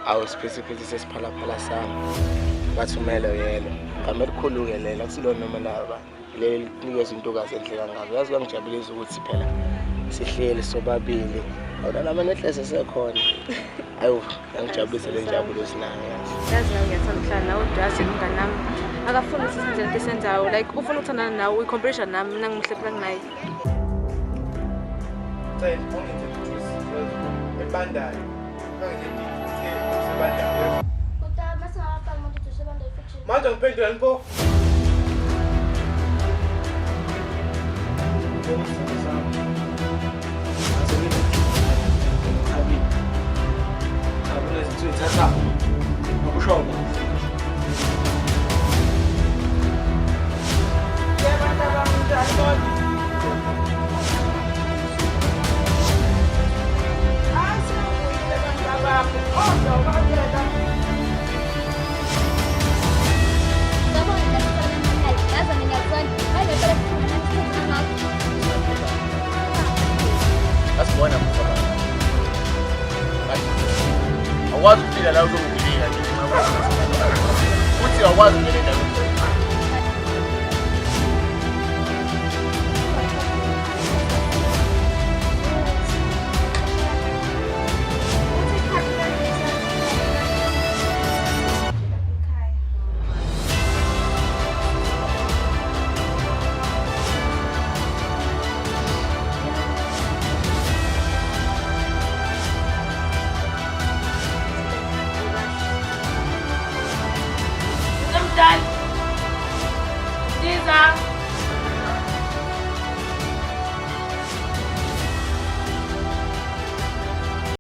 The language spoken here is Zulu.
awusiphithiphithi sesiphalaphala sami bathumele yelo igama elikhulu-ke lela kusilona noma laba leli kunikeza intokazi enhle kangako yazi kuyangijabulisa ukuthi phela sihleli sobabili awunalama nehlese sekhona ayo yangijabulisa le njabulo sinayo yazi nawe ngiyathanda ukuhlala nawe udrazi umngani nami akafuni ukuthi izinto lento esenzayo like ufuna ukuthandana nawe uyi-competition nami mina ngimuhle phela kunaye ebandayo manje ngiphendula nipho asibona awukwazi ukuphila la uzongilika nje futhi awukwazi ukungena